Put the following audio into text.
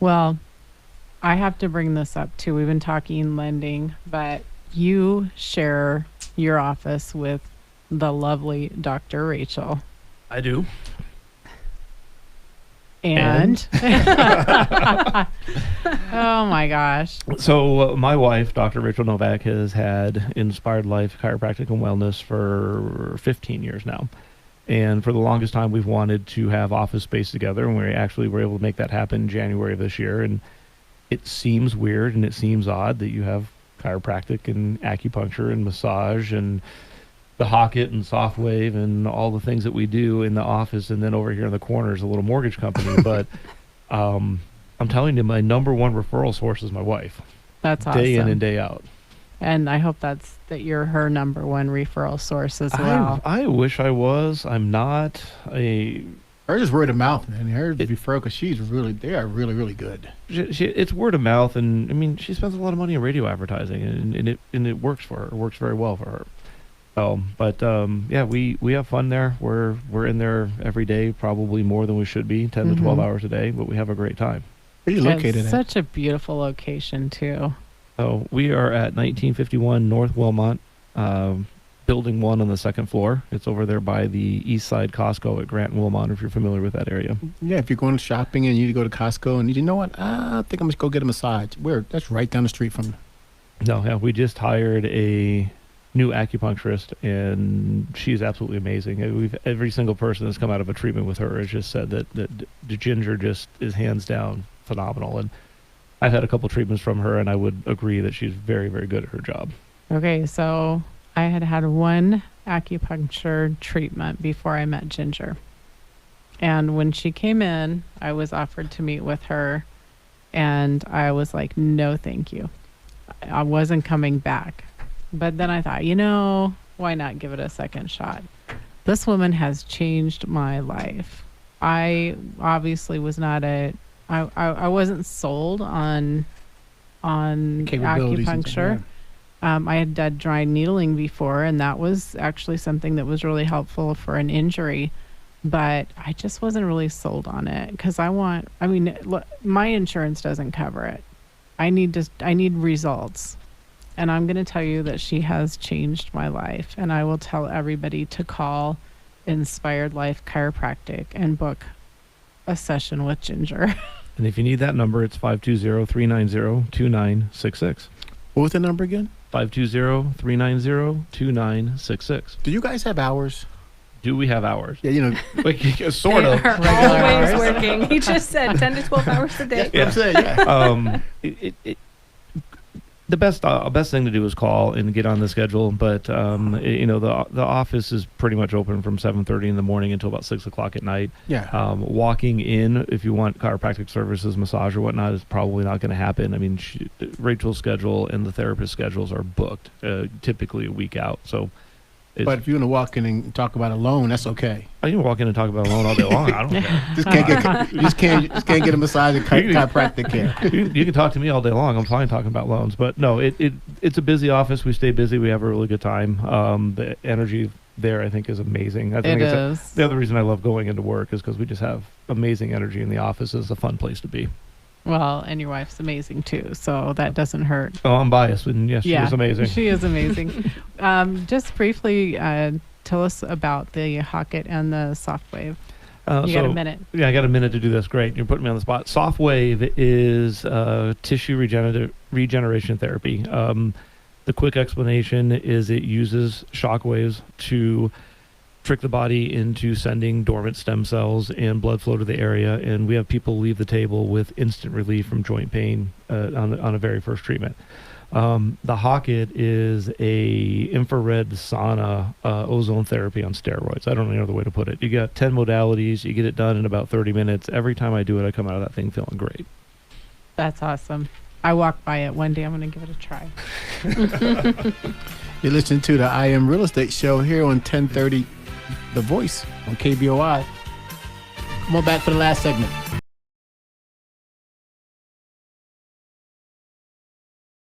Well, I have to bring this up too. We've been talking lending, but you share your office with the lovely Dr. Rachel. I do. And? Oh my gosh. So my wife, Dr. Rachel Novak, has had Inspired Life Chiropractic and Wellness for 15 years now. And for the longest time, we've wanted to have office space together, and we actually were able to make that happen in January of this year. And it seems weird and it seems odd that you have chiropractic and acupuncture and massage and the Hocket and Softwave and all the things that we do in the office, and then over here in the corner is a little mortgage company. But I'm telling you, my number one referral source is my wife. That's awesome. Day in and day out. And I hope that you're her number one referral source as well. I wish I was. I'm not. Hers is word of mouth, man. Hers referral, because they are really, really good. It's word of mouth, and I mean, she spends a lot of money on radio advertising, and it works for her. It works very well for her. Yeah, we have fun there. We're in there every day, probably more than we should be, 10 to 12 hours a day, but we have a great time. Where are you located It's at? such a beautiful location too. So we are at 1951 North Wilmot, Building 1 on the second floor. It's over there by the East Side Costco at Grant and Wilmot, if you're familiar with that area. Yeah, if you're going shopping and you need to go to Costco and you know what, I think I'm going to go get a massage. That's right down the street from. No, yeah, we just hired a new acupuncturist, and she's absolutely amazing. Every single person that's come out of a treatment with her has just said that the Ginger just is hands down phenomenal. And I've had a couple treatments from her, and I would agree that she's very, very good at her job. Okay, so I had one acupuncture treatment before I met Ginger. And when she came in, I was offered to meet with her, and I was like, no, thank you. I wasn't coming back. But then I thought, why not give it a second shot? This woman has changed my life. I obviously was not I wasn't sold on acupuncture. I had done dry needling before, and that was actually something that was really helpful for an injury. But I just wasn't really sold on it because my insurance doesn't cover it. I need results. And I'm going to tell you that she has changed my life. And I will tell everybody to call Inspired Life Chiropractic and book a session with Ginger. And if you need that number, it's 520-390-2966. What was the number again? 520-390-2966. Do you guys have hours? Do we have hours? Yeah, sort of. Always working. He just said 10 to 12 hours a day. That's what I'm saying, yeah. The best thing to do is call and get on the schedule. But the office is pretty much open from 7:30 in the morning until about 6 o'clock at night. Yeah. Walking in, if you want chiropractic services, massage or whatnot, is probably not going to happen. I mean, Rachel's schedule and the therapist schedules are booked, typically a week out. So. But if you want to walk in and talk about a loan, that's okay. I can walk in and talk about a loan all day long. I don't care. just can't get a massage and chiropractic care. You can talk to me all day long. I'm fine talking about loans. But no, it's a busy office. We stay busy. We have a really good time. The energy there, I think, is amazing. I think it's the other reason I love going into work is because we just have amazing energy in the office. It's a fun place to be. Well, and your wife's amazing too, so that doesn't hurt. Oh, I'm biased, and yes, she is amazing. She is amazing. Just briefly, tell us about the Hocket and the Softwave. You got a minute. Yeah, I got a minute to do this. Great. You're putting me on the spot. Softwave is tissue regeneration therapy. The quick explanation is it uses shock waves to trick the body into sending dormant stem cells and blood flow to the area, and we have people leave the table with instant relief from joint pain on a very first treatment. The Hocket is a infrared sauna ozone therapy on steroids. I don't know any other way to put it. You got 10 modalities. You get it done in about 30 minutes. Every time I do it, I come out of that thing feeling great. That's awesome. I walked by it one day. I'm going to give it a try. You're listening to the I Am Real Estate Show here on 1030 The Voice on KVOI. Come on back for the last segment.